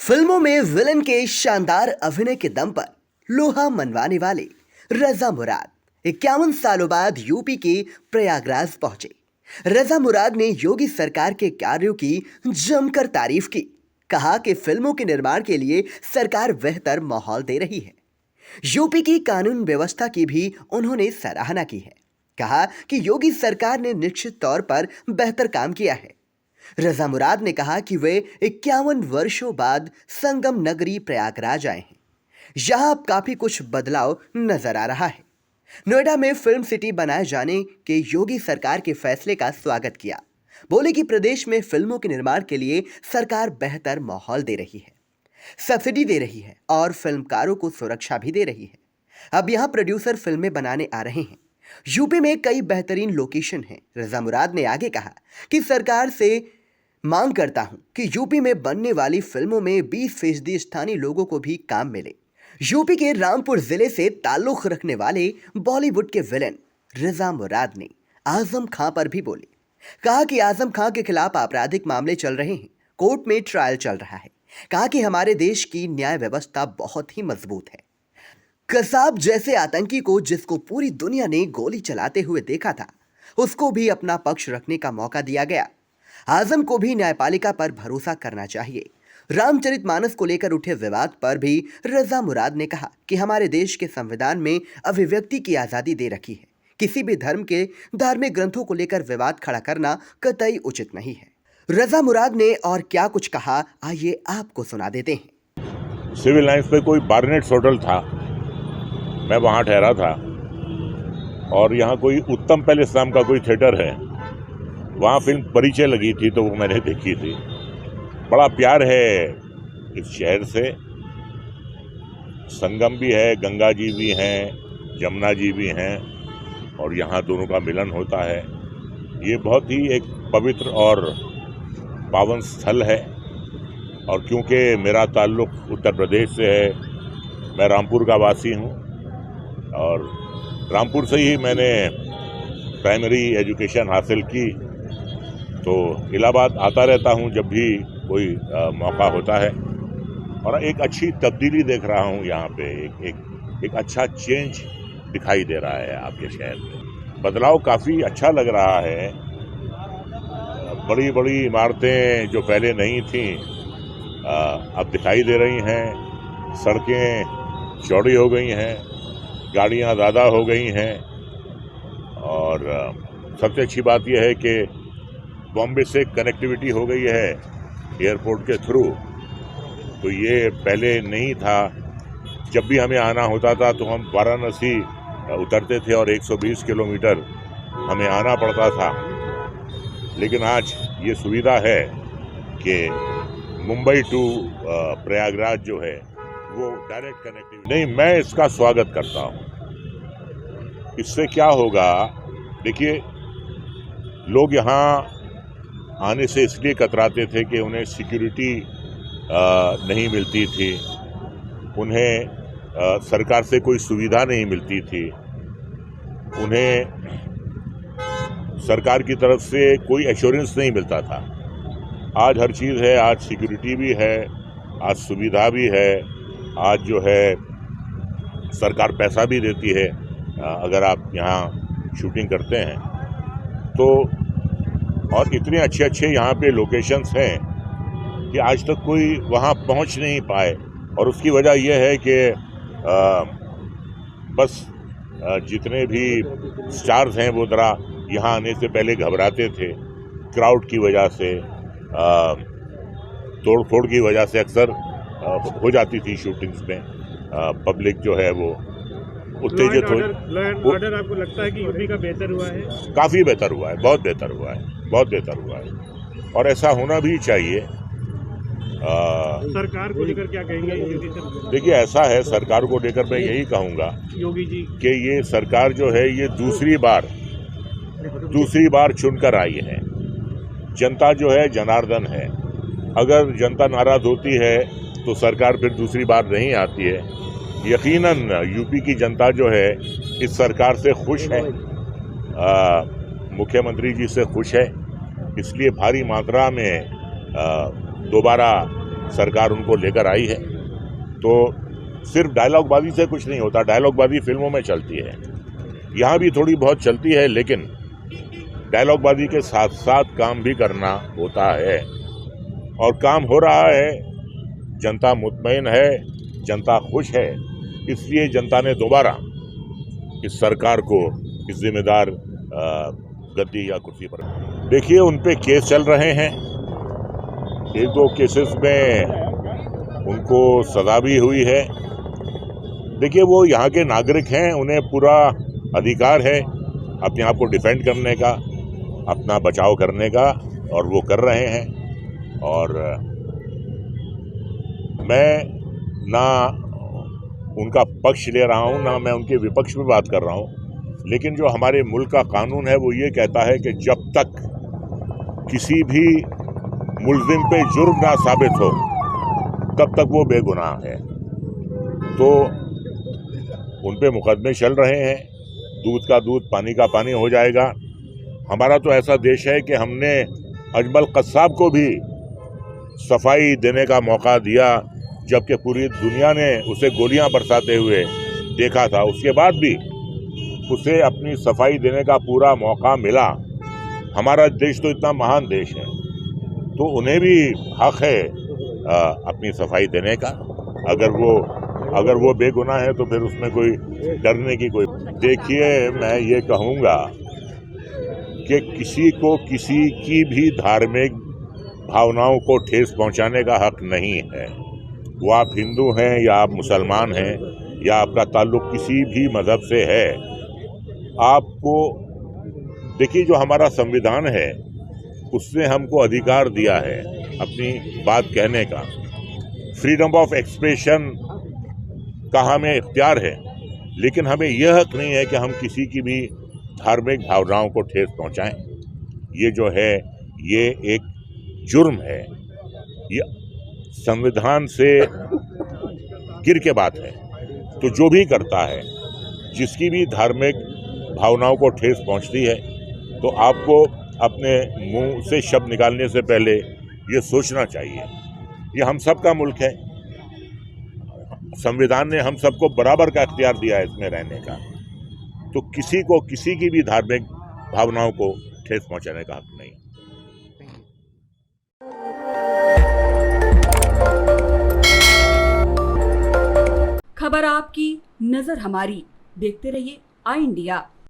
फिल्मों में विलन के शानदार अभिनय के दम पर लोहा मनवाने वाले रजा मुराद 51 सालों बाद यूपी के प्रयागराज पहुंचे। रजा मुराद ने योगी सरकार के कार्यों की जमकर तारीफ की। कहा कि फिल्मों के निर्माण के लिए सरकार बेहतर माहौल दे रही है। यूपी की कानून व्यवस्था की भी उन्होंने सराहना की है। कहा कि योगी सरकार ने निश्चित तौर पर बेहतर काम किया है। रजा मुराद ने कहा कि वे 51 वर्षों बाद संगम नगरी प्रयागराज आए हैं। यहां अब काफी कुछ बदलाव नजर आ रहा है। नोएडा में फिल्म सिटी बनाए जाने के योगी सरकार के फैसले का स्वागत किया। बोले कि प्रदेश में फिल्मों के निर्माण के लिए सरकार बेहतर माहौल दे रही है, सब्सिडी दे रही है और फिल्मकारों को सुरक्षा भी दे रही है। अब यहां प्रोड्यूसर फिल्में बनाने आ रहे हैं। यूपी में कई बेहतरीन लोकेशन हैं। रजा मुराद ने आगे कहा कि सरकार से मांग करता हूं कि यूपी में बनने वाली फिल्मों में 20% स्थानीय लोगों को भी काम मिले। यूपी के रामपुर जिले से ताल्लुक रखने वाले बॉलीवुड के विलेन रजा मुराद ने आजम खां पर भी बोले। कहा कि आजम खां के खिलाफ आपराधिक मामले चल रहे हैं, कोर्ट में ट्रायल चल रहा है। कहा कि हमारे देश की न्याय व्यवस्था बहुत ही मजबूत है। कसाब जैसे आतंकी को जिसको पूरी दुनिया ने गोली चलाते हुए देखा था, उसको भी अपना पक्ष रखने का मौका दिया गया। आजम को भी न्यायपालिका पर भरोसा करना चाहिए। रामचरितमानस को लेकर उठे विवाद पर भी रजा मुराद ने कहा कि हमारे देश के संविधान में अभिव्यक्ति की आजादी दे रखी है। किसी भी धर्म के धार्मिक ग्रंथों को लेकर विवाद खड़ा करना कतई उचित नहीं है। रजा मुराद ने और क्या कुछ कहा, आइए आपको सुना देते हैं। सिविल लाइन्स पे कोई बार्नेट्स होटल था, मैं वहाँ ठहरा था और यहाँ कोई उत्तम पैलेस नाम का कोई थिएटर है, वहाँ फिल्म परिचय लगी थी तो वो मैंने देखी थी। बड़ा प्यार है इस शहर से। संगम भी है, गंगा जी भी हैं, जमुना जी भी हैं और यहाँ दोनों का मिलन होता है। ये बहुत ही एक पवित्र और पावन स्थल है। और क्योंकि मेरा ताल्लुक़ उत्तर प्रदेश से है, मैं रामपुर का वासी हूँ और रामपुर से ही मैंने प्राइमरी एजुकेशन हासिल की, तो इलाहाबाद आता रहता हूँ जब भी कोई मौका होता है। और एक अच्छी तब्दीली देख रहा हूँ यहाँ पे, एक अच्छा चेंज दिखाई दे रहा है आपके शहर में। बदलाव काफ़ी अच्छा लग रहा है। बड़ी बड़ी इमारतें जो पहले नहीं थीं अब दिखाई दे रही हैं। सड़कें चौड़ी हो गई हैं, गाड़ियाँ ज़्यादा हो गई हैं और सबसे अच्छी बात यह है कि बॉम्बे से कनेक्टिविटी हो गई है एयरपोर्ट के थ्रू। तो ये पहले नहीं था। जब भी हमें आना होता था तो हम वाराणसी उतरते थे और 120 किलोमीटर हमें आना पड़ता था। लेकिन आज ये सुविधा है कि मुंबई टू प्रयागराज जो है वो डायरेक्ट कनेक्टिविटी। नहीं, मैं इसका स्वागत करता हूँ। इससे क्या होगा, देखिए, लोग यहाँ आने से इसलिए कतराते थे कि उन्हें सिक्योरिटी नहीं मिलती थी, उन्हें सरकार से कोई सुविधा नहीं मिलती थी, उन्हें सरकार की तरफ से कोई एश्योरेंस नहीं मिलता था। आज हर चीज़ है, आज सिक्योरिटी भी है, आज सुविधा भी है, आज जो है सरकार पैसा भी देती है अगर आप यहाँ शूटिंग करते हैं तो। और इतने अच्छे अच्छे यहाँ पे लोकेशंस हैं कि आज तक कोई वहाँ पहुँच नहीं पाए। और उसकी वजह यह है कि बस जितने भी स्टार्स हैं वो ज़रा यहाँ आने से पहले घबराते थे, क्राउड की वजह से, तोड़ फोड़ की वजह से अक्सर हो जाती थी शूटिंग्स में। पब्लिक जो है वो उत्तेजित हो। ऑर्डर आपको लगता है कि यूपी का बेहतर हुआ है? काफ़ी बेहतर हुआ है, बहुत बेहतर हुआ है, बहुत बेहतर हुआ है और ऐसा होना भी चाहिए। सरकार को लेकर क्या कहेंगे? देखिए, ऐसा है, सरकार को लेकर मैं यही कहूँगा योगी जी कि ये सरकार जो है ये दूसरी बार चुनकर आई है। जनता जो है जनार्दन है। अगर जनता नाराज होती है तो सरकार फिर दूसरी बार नहीं आती है। यकीनन यूपी की जनता जो है इस सरकार से खुश है, मुख्यमंत्री जी से खुश है, इसलिए भारी मात्रा में दोबारा सरकार उनको लेकर आई है। तो सिर्फ डायलॉगबाजी से कुछ नहीं होता। डायलॉगबाजी फिल्मों में चलती है, यहाँ भी थोड़ी बहुत चलती है, लेकिन डायलॉगबाजी के साथ साथ काम भी करना होता है और काम हो रहा है। जनता मुतमईन है, जनता खुश है, इसलिए जनता ने दोबारा इस सरकार को इस जिम्मेदार गद्दी या कुर्सी पर। देखिए, उन पे केस चल रहे हैं, एक दो केसेस में उनको सजा भी हुई है। देखिए, वो यहाँ के नागरिक हैं, उन्हें पूरा अधिकार है अपने आप को डिफेंड करने का, अपना बचाव करने का, और वो कर रहे हैं। और मैं ना उनका पक्ष ले रहा हूँ, ना मैं उनके विपक्ष में बात कर रहा हूँ, लेकिन जो हमारे मुल्क का कानून है वो ये कहता है कि जब तक किसी भी मुल्जिम पे जुर्म ना साबित हो तब तक वो बेगुनाह है। तो उन पे मुकदमे चल रहे हैं, दूध का दूध पानी का पानी हो जाएगा। हमारा तो ऐसा देश है कि हमने अजमल कस्साब को भी सफाई देने का मौका दिया, जबकि पूरी दुनिया ने उसे गोलियां बरसाते हुए देखा था। उसके बाद भी उसे अपनी सफाई देने का पूरा मौका मिला। हमारा देश तो इतना महान देश है, तो उन्हें भी हक है अपनी सफाई देने का। अगर वो बेगुनाह है तो फिर उसमें कोई डरने की कोई। देखिए, मैं ये कहूँगा कि किसी को किसी की भी धार्मिक भावनाओं को ठेस पहुँचाने का हक नहीं है। वो आप हिंदू हैं या आप मुसलमान हैं या आपका ताल्लुक किसी भी मज़हब से है, आपको देखिए, जो हमारा संविधान है उसने हमको अधिकार दिया है अपनी बात कहने का। फ्रीडम ऑफ एक्सप्रेशन का हमें इख्तियार है, लेकिन हमें यह हक नहीं है कि हम किसी की भी धार्मिक भावनाओं को ठेस पहुंचाएं। ये जो है ये एक जुर्म है, ये संविधान से गिर के बात है। तो जो भी करता है, जिसकी भी धार्मिक भावनाओं को ठेस पहुंचती है, तो आपको अपने मुंह से शब्द निकालने से पहले ये सोचना चाहिए। ये हम सब का मुल्क है, संविधान ने हम सबको बराबर का इख्तियार दिया है इसमें रहने का। तो किसी को किसी की भी धार्मिक भावनाओं को ठेस पहुंचाने का हक नहीं। खबर आपकी, नजर हमारी। देखते रहिए आई इंडिया।